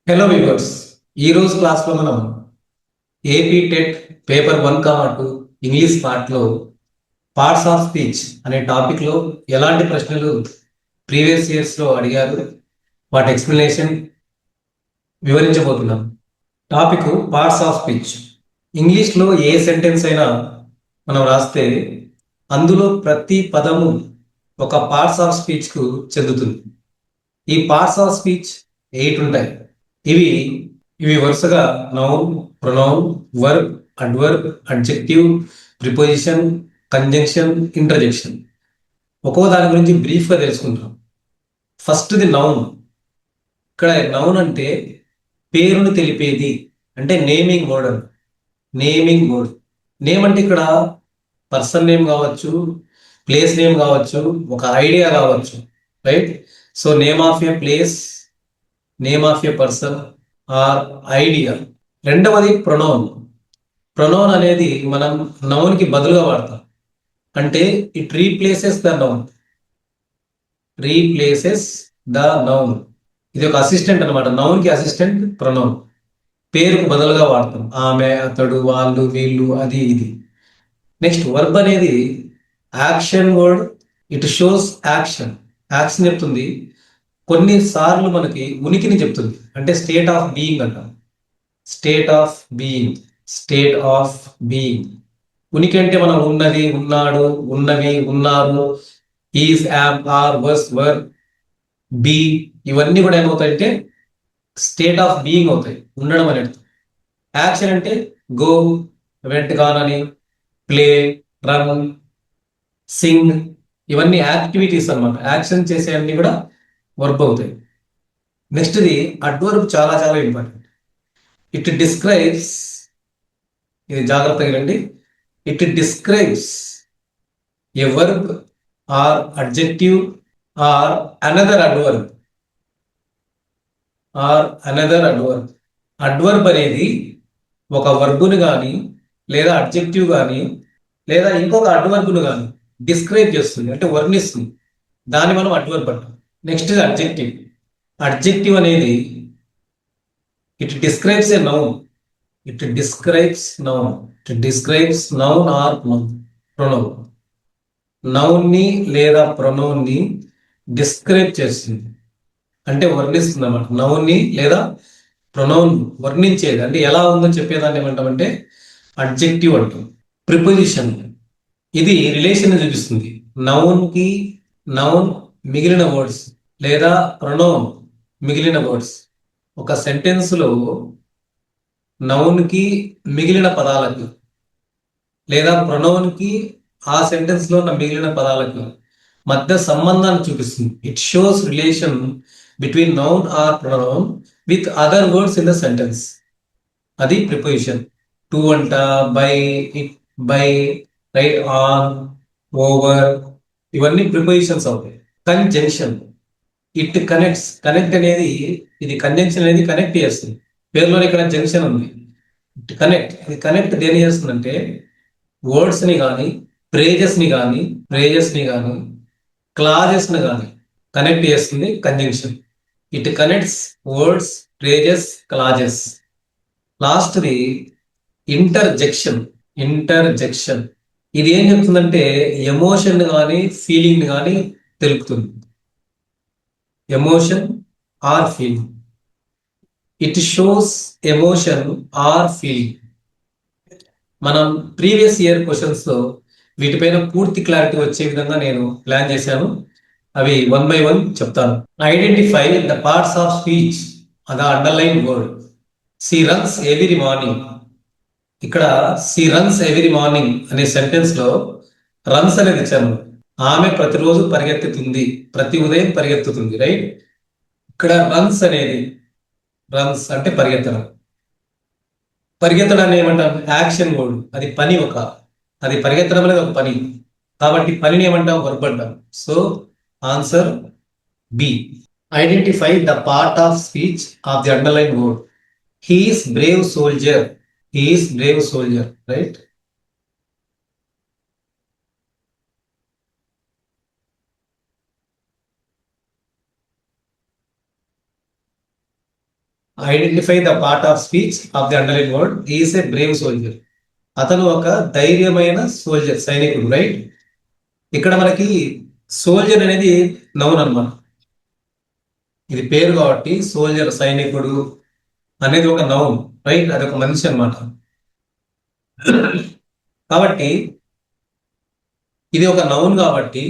Hello viewers. ఈ రోజు క్లాస్లో మనం ఏపీ టెట్ పేపర్ 1, 2 ఇంగ్లీష్ పార్ట్లో పార్ట్స్ ఆఫ్ స్పీచ్ అనే టాపిక్లో ఎలాంటి ప్రశ్నలు ప్రీవియస్ ఇయర్స్లో అడిగారు, వాటి ఎక్స్ప్లెనేషన్ వివరించబోతున్నాం. Topic parts of speech. ఇంగ్లీష్లో ఏ సెంటెన్స్ అయినా మనం రాస్తే అందులో ప్రతి పదము ఒక పార్ట్స్ ఆఫ్ స్పీచ్కు చెందుతుంది. ఈ పార్ట్స్ ఆఫ్ స్పీచ్ 8 ఉంటాయి. ఇవి ఇవి వరుసగా noun, pronoun, verb, adverb, adjective, preposition, conjunction, interjection. ఒక్కో దాని గురించి బ్రీఫ్గా తెలుసుకుంటాం. ఫస్ట్ది నౌన్. ఇక్కడ నౌన్ అంటే పేరును తెలిపేది, అంటే naming word. Naming word. Name అంటే ఇక్కడ పర్సన్ నేమ్ కావచ్చు, ప్లేస్ నేమ్ కావచ్చు, ఒక ఐడియా కావచ్చు, right? So name of A place, name of A person are idea. రెండవది ప్రొనౌన్. ప్రొనౌన్ అనేది మనం నౌన్ కి బదులుగా వాడతాం. అంటే it replaces the noun. Replaces the noun. ఇది ఒక అసిస్టెంట్ అనమాట. నౌన్ కి అసిస్టెంట్ ప్రొనౌన్. పేరుకు బదులుగా వాడతాం. ఆమె, అతడు, వాళ్ళు, వీళ్ళు, అది, ఇది. నెక్స్ట్ వర్బ్ అనేది action word. It shows action. Action చెప్తుంది. కొన్నిసార్లు మనకి ఉనికిని చెప్తుంది. అంటే స్టేట్ ఆఫ్ బీయింగ్ అంటాం. State of being. State of being. ఉనికి అంటే మనం ఉన్నది, ఉన్నాడు, ఉన్నవి, ఉన్నారు, ఈజ్, యామ్, ఆర్, వస్, వర్, బీ, ఇవన్నీ కూడా ఏమవుతాయంటే స్టేట్ ఆఫ్ బీయింగ్ అవుతాయి, ఉండడం అనేది. యాక్షన్ అంటే గో, వెంట్ కానని, ప్లే, రన్, సింగ్, ఇవన్నీ యాక్టివిటీస్ అన్నమాట. యాక్షన్ చేసే అన్ని కూడా వర్బ్ అవుతాయి. నెక్స్ట్ది అడ్వర్బ్. చాలా చాలా ఇంపార్టెంట్. It describes. ఇది జాగ్రత్తగా రండి. It describes a verb or adjective or another adverb. Or another adverb. Adverb అనేది ఒక వర్బును కానీ, లేదా అడ్జెక్టివ్ కానీ, లేదా ఇంకొక అడ్వర్బును కానీ డిస్క్రైబ్ చేస్తుంది, అంటే వర్ణిస్తుంది. దాన్ని మనం అడ్వర్బ్ అంటాం. Next adjective. అడ్జెక్టివ్ అనేది it describes a noun. It describes noun. It describes noun are pronoun. Noun ని లేదా ప్రొనౌన్ ని డిస్క్రైబ్ చేస్తుంది, అంటే వర్ణిస్తుంది అన్నమాట. నౌన్ ని లేదా ప్రొనౌన్ వర్ణించేది, అంటే ఎలా ఉందని చెప్పేదాన్ని ఏమంటామంటే అడ్జెక్టివ్ అంటాం. ప్రిపోజిషన్. ఇది రిలేషన్ చూపిస్తుంది. నౌన్ కి నౌన్ మిగిలిన వర్డ్స్, లేదా ప్రొనౌన్ మిగిలిన వర్డ్స్. ఒక సెంటెన్స్ లో నౌన్ కి మిగిలిన పదాలకు, లేదా ప్రొనౌన్ కి ఆ సెంటెన్స్ లో ఉన్న మిగిలిన పదాలకు మధ్య సంబంధాన్ని చూపిస్తుంది. It shows relation between noun are pronoun with other words in the sentence. అది ప్రిపోజిషన్. టు అంట, by, it, by, right, on, over, ఇవన్నీ ప్రిపోజిషన్స్ అవుతాయి. కంజంక్షన్. It connects. కనెక్ట్ అనేది, ఇది కంజంక్షన్ అనేది కనెక్ట్ చేస్తుంది. పేరులోనే ఇక్కడ జంక్షన్ ఉంది. It connect. ఇది కనెక్ట్ దేని చేస్తుందంటే వర్డ్స్ ని కానీ, ప్రేజెస్ ని కానీ, క్లాజెస్ ని కానీ కనెక్ట్ చేస్తుంది conjunction. It connects words, phrases, clauses. లాస్ట్ది ఇంటర్జెక్షన్. ఇంటర్జెక్షన్ ఇది ఏం చెప్తుందంటే ఎమోషన్ కానీ, ఫీలింగ్ కానీ తెలుపుతుంది. Emotion or feeling. It shows emotion or feeling. మనం ప్రీవియస్ ఇయర్ క్వశ్చన్స్ లో వీటిపైన పూర్తి క్లారిటీ వచ్చే విధంగా నేను ప్లాన్ చేశాను. అవి 1 by 1 చెప్తాను. Identify the parts of speech. The underline word. She runs every morning. ఇక్కడ సి రన్స్ ఎవ్రీ మార్నింగ్ అనే సెంటెన్స్ లో రన్స్ అనేది ఇచ్చాను. ఆమె ప్రతిరోజు పరిగెత్తుతుంది, ప్రతి ఉదయం పరిగెత్తుతుంది, రైట్? ఇక్కడ రన్స్ అనేది, రన్స్ అంటే పరిగెత్తడం. పరిగెత్తడాన్ని ఏమంటాం? Action word. అది పని. అది పరిగెత్తడం అనేది ఒక పని. కాబట్టి పనిని ఏమంటాం? వర్బ్ అంటాం. So answer B. Identify the part of speech of the underline word. He's brave soldier. He's brave soldier, right? Identify the part of speech of the underline word is a brave soldier. అతను ఒక ధైర్యమైన soldier, సైనికుడు, right. ఇక్కడ మనకి soldier అనేది noun అన్నమాట. ఇది పేరు కాబట్టి సోల్జర్, సైనికుడు అనేది ఒక నౌన్, రైట్. అది ఒక మనిషి అన్నమాట. కాబట్టి ఇది ఒక నౌన్ కాబట్టి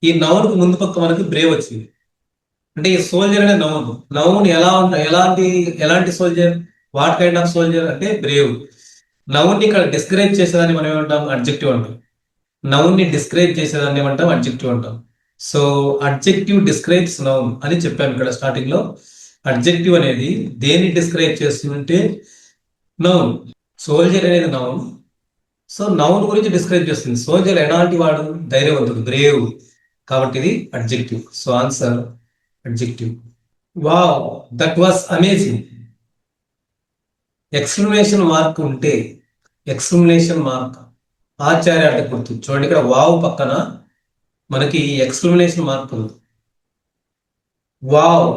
ఈ నౌన్ కు ముందు పక్క మనకి బ్రేవ్ వచ్చింది. అంటే ఈ సోల్జర్ అనే నౌన్, నౌన్ ఎలా ఉంటాయి, ఎలాంటి soldier, what kind of soldier అంటే బ్రేవ్. నౌన్ ని ఇక్కడ డిస్కరేజ్ చేసేదాన్ని మనం ఏమంటాం, అడ్జెక్టివ్ అంటాం. నౌన్ ని డిస్కరేజ్ చేసేదాన్ని ఏమంటాం, అడ్జెక్టివ్ అంటాం. సో అడ్జెక్టివ్ డిస్క్రైబ్స్ నౌన్ అని చెప్పాను ఇక్కడ స్టార్టింగ్ లో. అడ్జెక్టివ్ అనేది దేన్ని డిస్క్రైబ్ చేస్తుందంటే నౌన్. సోల్జర్ అనేది నౌన్. సో నౌన్ గురించి డిస్క్రైబ్ చేస్తుంది. సోల్జర్ ఎలాంటి వాడు, ధైర్యవంతుడు, బ్రేవ్. కాబట్టి ఇది adjective. So answer adjective. Wow, that was amazing. Exclamation mark ఉంటే, ఎక్స్క్లమేషన్ మార్క్, ఆచార్య అంటే గుర్తు. చూడండి ఇక్కడ వావ్ పక్కన మనకి ఎక్స్క్లమేషన్ మార్క్ ఉంది. వావ్,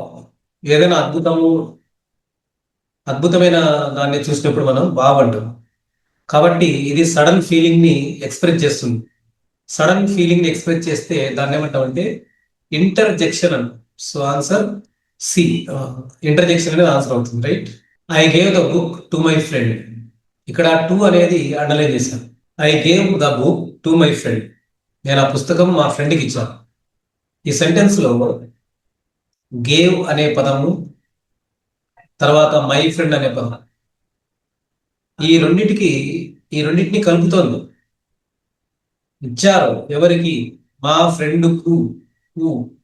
ఏదైనా అద్భుతమైన దాన్ని చూసినప్పుడు మనం వావ్ అంటాం. కాబట్టి ఇది సడన్ ఫీలింగ్ ని ఎక్స్ప్రెస్ చేస్తుంది. సడన్ ఫీలింగ్ ని ఎక్స్ప్రెస్ చేస్తే దాన్ని ఏమంటాం అంటే ఇంటర్జెక్షన్ అంటాం. సో ఆన్సర్ సి, ఇంటర్జెక్షన్ అనేది ఆన్సర్ అవుతుంది, right. I gave the book to my friend. ఇక్కడ టు అనేది అండర్లైన్ చేశాను. I gave the book to my friend. నేను ఆ పుస్తకం మా ఫ్రెండ్కి ఇచ్చాను. ఈ సెంటెన్స్ లో గేవ్ అనే పదము తర్వాత మై ఫ్రెండ్ అనే పదం ఈ రెండింటిని కలుపుతోంది. ఇచ్చారు ఎవరికి, మా ఫ్రెండ్ కు.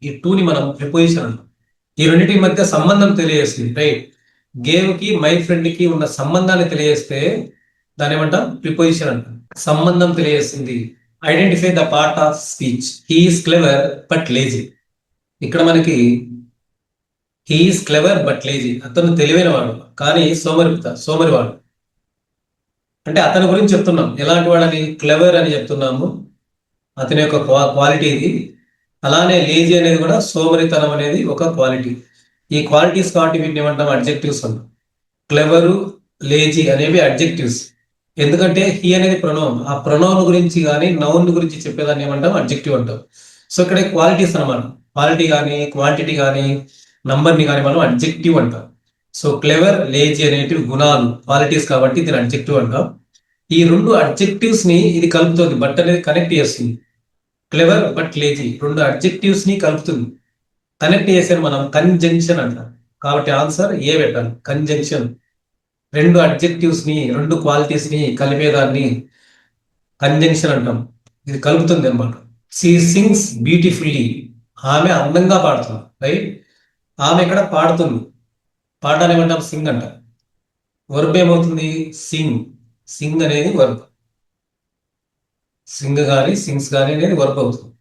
ఈ టూని మనం ప్రిపోజిషన్ అంటాం. ఈ రెండింటి మధ్య సంబంధం తెలియజేస్తుంది, రైట్. గేవ్ కి మై ఫ్రెండ్ కి ఉన్న సంబంధాన్ని తెలియజేస్తే దాని ఏమంటాం, ప్రిపోజిషన్ అంటాం. సంబంధం తెలియజేస్తుంది. Identify the part of speech. He's clever but lazy. ఇక్కడ మనకి హీఈస్ క్లెవర్ బట్ లేజీ, అతను తెలివైన వాడు కానీ సోమరివాడు. అంటే అతని గురించి చెప్తున్నాం. ఎలాంటి వాడని, క్లెవర్ అని చెప్తున్నాము, అతని యొక్క క్వాలిటీ ఇది. అలానే లేజీ అనేది కూడా, సోమరితనం అనేది ఒక క్వాలిటీ. ఈ క్వాలిటీస్ కాబట్టి వీటిని ఏమంటాం, అడ్జెక్టివ్స్ అంటాం. క్లెవరు, లేజీ అనేవి అడ్జెక్టివ్స్. ఎందుకంటే హీ అనేది ప్రొనౌన్. ఆ ప్రొనౌన్ గురించి కానీ నౌన్ గురించి చెప్పేదాన్ని ఏమంటాం, అడ్జెక్టివ్ అంటాం. సో ఇక్కడ క్వాలిటీస్ అన్నమాట. క్వాలిటీ కానీ క్వాంటిటీ కానీ నంబర్ని కానీ మనం అడ్జెక్టివ్ అంటాం. సో క్లెవర్, లేజీ అనేటివి గుణాలు, క్వాలిటీస్ కాబట్టి దీని అడ్జెక్టివ్ అంటాం. ఈ రెండు అడ్జెక్టివ్స్ ని ఇది కలుపుతుంది. బట్ అనేది కనెక్ట్ చేస్తుంది. క్లెవర్ బట్ లేజీ రెండు అడ్జెక్టివ్స్ ని కలుపుతుంది. కనెక్ట్ చేసేది మనం కంజంక్షన్ అంటాం. కాబట్టి ఆన్సర్ ఏ పెట్టాలి, కంజంక్షన్. రెండు అడ్జెక్టివ్స్ ని, రెండు క్వాలిటీస్ ని కలిపేదాన్ని కంజంక్షన్ అంటాం. ఇది కలుపుతుంది అన్నమాట. She sings beautifully. ఆమె అందంగా పాడుతుంది, రైట్. ఆమె ఇక్కడ పాడుతుంది. పాడడాన్ని ఏమంటాం, సింగ్ అంటాం. వర్బ్ ఏమవుతుంది, సింగ్. సింగ్ అనేది వర్బ్. సింగ్ కానీ సింగ్స్ కానీ అనేది వర్బ్ అవుతుంది.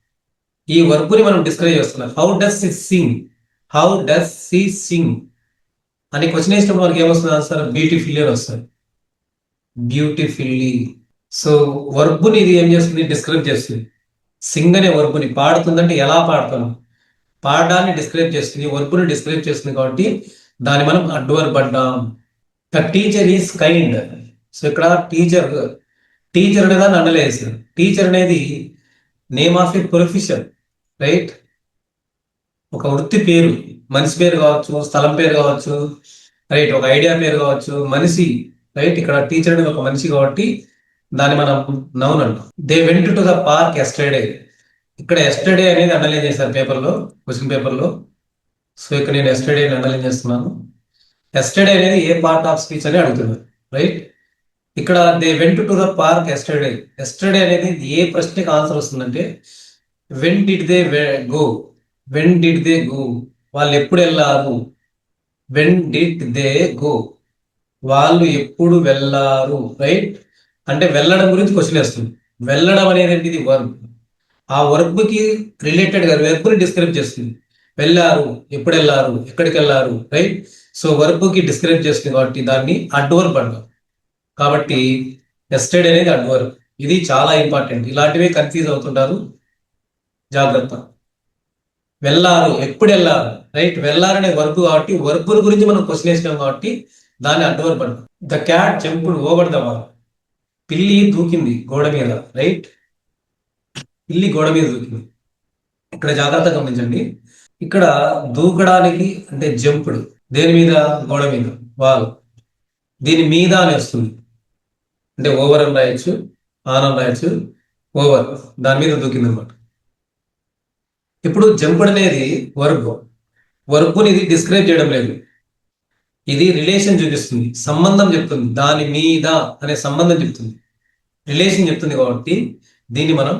ఈ వర్బ్ని మనం డిస్క్రైబ్ చేస్తున్నాం. How does it sing, how does she sing అని క్వశ్చన్ వేసినప్పుడు మనకి ఏమొస్తుంది ఆన్సర్, బ్యూటిఫుల్లీ అని వస్తుంది. బ్యూటిఫుల్లీ. సో వర్బ్ని ఇది ఏం చేస్తుంది, డిస్క్రైబ్ చేస్తుంది. సింగ్ అనే వర్బ్ని, పాడుతుందంటే ఎలా పాడుతాను, పాడడాన్ని డిస్క్రైబ్ చేస్తుంది, వర్బ్ని డిస్క్రైబ్ చేస్తుంది. కాబట్టి దాన్ని మనం అడ్వర్బ్ అంటాం. The teacher is kind. So ఇక్కడ టీచర్ అనే దాన్ని అండర్లైన్. టీచర్ అనేది name of A profession, right. ఒక వృత్తి పేరు, మనిషి పేరు కావచ్చు, స్థలం పేరు కావచ్చు, రైట్. ఒక ఐడియా పేరు కావచ్చు, మనిషి, రైట్. ఇక్కడ టీచర్ అనేది ఒక మనిషి కాబట్టి దాన్ని మనం నౌన్ అంటాం. They went to the park yesterday. ఇక్కడ ఎస్టర్డే అనేది అండర్లైన్ చేశారు పేపర్లో, క్వశ్చన్ పేపర్లో. సో ఇక్కడ నేను ఎస్టర్డే అండర్లైన్ చేస్తున్నాను. ఎస్టర్డే అనేది ఏ పార్ట్ ఆఫ్ స్పీచ్ అని అడుగుతున్నారు, రైట్. ఇక్కడ they went to the park yesterday. Yesterday అనేది ఏ ప్రశ్నకి ఆన్సర్ వస్తుందంటే when did they go. When did they go, వాళ్ళు ఎప్పుడు వెళ్ళారు. వెన్ డిడ్ దే గో, వాళ్ళు ఎప్పుడు వెళ్ళారు, రైట్. అంటే వెళ్ళడం గురించి క్వశ్చన్ వేస్తుంది. వెళ్ళడం అనేది ఏంటిది, వర్బ్. ఆ వర్బ్ కి రిలేటెడ్ గా వెర్బ్ ని డిస్క్రైబ్ చేస్తుంది. వెళ్ళారు, ఎప్పుడు వెళ్ళారు, ఎక్కడికి వెళ్ళారు, రైట్. సో వర్బ్ కి డిస్క్రైబ్ చేస్తుంది కాబట్టి దాన్ని అడ్వర్బ్ అంటాం. కాబట్టి ఎస్టర్డే అనేది అడ్వర్బ్. ఇది చాలా ఇంపార్టెంట్. ఇలాంటివి కన్ఫ్యూజ్ అవుతుంటారు, జాగ్రత్త. వెళ్ళారు, ఎప్పుడు వెళ్ళారు, రైట్. వెళ్ళాలనే వర్బ్ కాబట్టి వర్బుల గురించి మనం క్వశ్చన్ వేసినాం కాబట్టి దాన్ని అడ్వర్బ్ అంటాం. The cat jumped over the wall. పిల్లి దూకింది గోడ మీద. రైట్. పిల్లి గోడ మీద దూకింది. ఇక్కడ జాగ్రత్తగా గమనించండి. ఇక్కడ దూకడానికి అంటే జంపుడు దేని మీద? గోడ మీద, వాల్. దీని మీద అని వస్తుంది. అంటే ఓవర్ అని రాయొచ్చు, ఆన్ అని రాయొచ్చు. ఓవర్ దాని మీద దూకింది అనమాట. ఇప్పుడు జంపుడు అనేది వర్బ్. వర్బుని ఇది డిస్క్రైబ్ చేయడం లేదు, ఇది రిలేషన్ చూపిస్తుంది, సంబంధం చెప్తుంది. దాని మీద అనే సంబంధం చెప్తుంది, రిలేషన్ చెప్తుంది. కాబట్టి దీన్ని మనం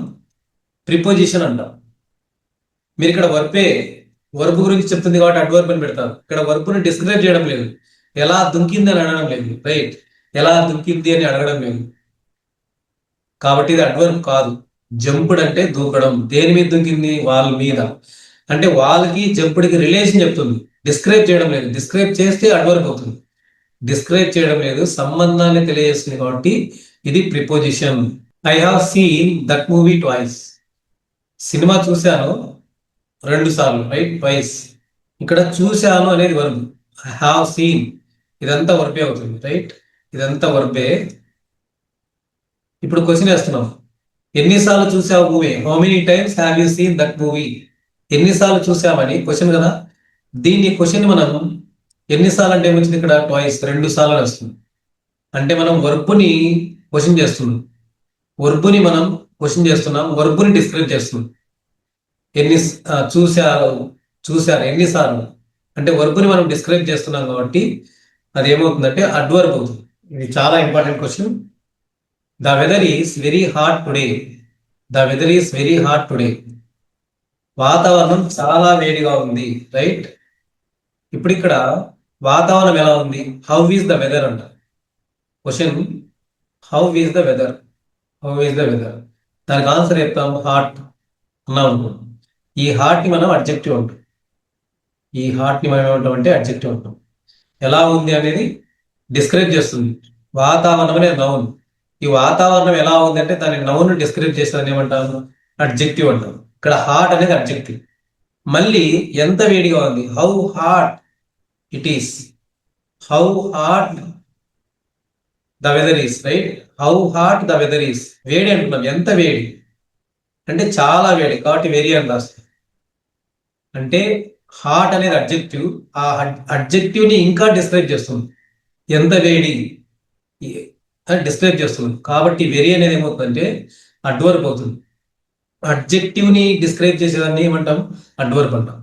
ప్రిపోజిషన్ అంటాం. మీరు ఇక్కడ వర్బ్ గురించి చెప్తుంది కాబట్టి అడ్వర్బ్ అని పెడతారు. ఇక్కడ వర్బ్ని డిస్క్రైబ్ చేయడం లేదు, ఎలా దుంకింది అని అడగడం లేదు. రైట్. ఎలా దుంకింది అని అడగడం లేదు కాబట్టి ఇది అడ్వర్బ్ కాదు. జంపుడ్ అంటే దూకడం. దేని మీద దుంకింది? వాళ్ళ మీద. అంటే వాళ్ళకి జంపుడికి రిలేషన్ చెప్తుంది, డిస్క్రైబ్ చేయడం లేదు. డిస్క్రైబ్ చేస్తే అడ్వర్బ్ అవుతుంది, డిస్క్రైబ్ చేయడం లేదు, సంబంధాన్ని తెలియజేస్తుంది. కాబట్టి ఇది preposition. I have seen that movie twice. Cinema చూశాను 2 సార్లు. రైట్. ట్వైస్. ఇక్కడ చూశాను అనేది వర్బ్, ఐ హావ్ సీన్ ఇదంతా వర్బే అవుతుంది. రైట్. ఇదంతా వర్బే. ఇప్పుడు క్వశ్చన్ వేస్తున్నాం, ఎన్నిసార్లు చూసావు movie? How many times have you seen that movie? ఎన్నిసార్లు చూసామని క్వశ్చన్ కదా. దీన్ని క్వశ్చన్ మనం ఎన్నిసార్లు అంటే ఏమొచ్చింది ఇక్కడ? ట్వైస్, 2 సార్లు అని వస్తుంది. అంటే మనం వర్బుని క్వశ్చన్ చేస్తున్నాం, వర్బుని మనం క్వశ్చన్ చేస్తున్నాం, వర్బుని డిస్క్రైబ్ చేస్తున్నాం. చూశారు ఎన్నిసార్లు అంటే వర్బుని మనం డిస్క్రైబ్ చేస్తున్నాం కాబట్టి అది ఏమవుతుందంటే అడ్వర్బ్ అవుతుంది. ఇది చాలా important question. The weather is very hot today. The weather is very hot today. వాతావరణం చాలా వేడిగా ఉంది. రైట్. ఇప్పుడు ఇక్కడ వాతావరణం ఎలా ఉంది? హౌ ఈస్ ద వెదర్ అంట question. How is the weather, how is the weather. దానికి ఆన్సర్ చెప్తాం హాట్ అన్నా ఉంటుంది. ఈ హాట్ ని మనం అడ్జెక్టివ్ అంటాం. ఈ హాట్ ని మనం ఏమంటాం అంటే అడ్జెక్టివ్ అంటాం. ఎలా ఉంది అనేది డిస్క్రైబ్ చేస్తుంది. వాతావరణం అనే నౌన్. ఈ వాతావరణం ఎలా ఉంది అంటే దాని నౌన్ డిస్క్రైబ్ చేస్తుంది ఏమంటాము? అడ్జెక్టివ్ అంటాం. ఇక్కడ హాట్ అనేది అడ్జెక్టివ్. మళ్ళీ ఎంత వేడిగా ఉంది? How hot it is. How hot the weather is. Right. How hot the weather is. వేడి అంటున్నాం, ఎంత వేడి అంటే చాలా వేడి కాబట్టి వెరీ అని రాస్తాం. అంటే హాట్ అనేది అడ్జెక్టివ్, ఆ అడ్జెక్టివ్ ని ఇంకా డిస్క్రైబ్ చేస్తుంది, ఎంత వేడి డిస్క్రైబ్ చేస్తుంది. కాబట్టి వెరీ అనేది ఏమవుతుందంటే అడ్వర్బ్ అవుతుంది. అడ్జెక్టివ్ ని డిస్క్రైబ్ చేసేదాన్ని ఏమంటాం? అడ్వర్బ్ అంటాం.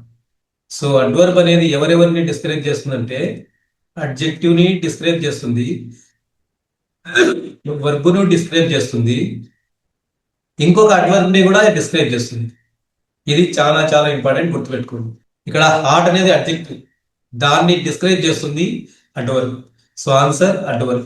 సో అడ్వర్బ్ అనేది ఎవరెవరిని డిస్క్రైబ్ చేస్తుందంటే అడ్జెక్టివ్ ని డిస్క్రైబ్ చేస్తుంది, వర్బును డిస్క్రైబ్ చేస్తుంది, ఇంకొక అడ్వర్బ్ ని కూడా డిస్క్రైబ్ చేస్తుంది. ఇది చాలా చాలా ఇంపార్టెంట్, గుర్తుపెట్టుకోండి. ఇక్కడ హాట్ అనేది అడ్జెక్టివ్, దాన్ని డిస్క్రైబ్ చేస్తుంది అడ్వర్బ్. So answer adverb.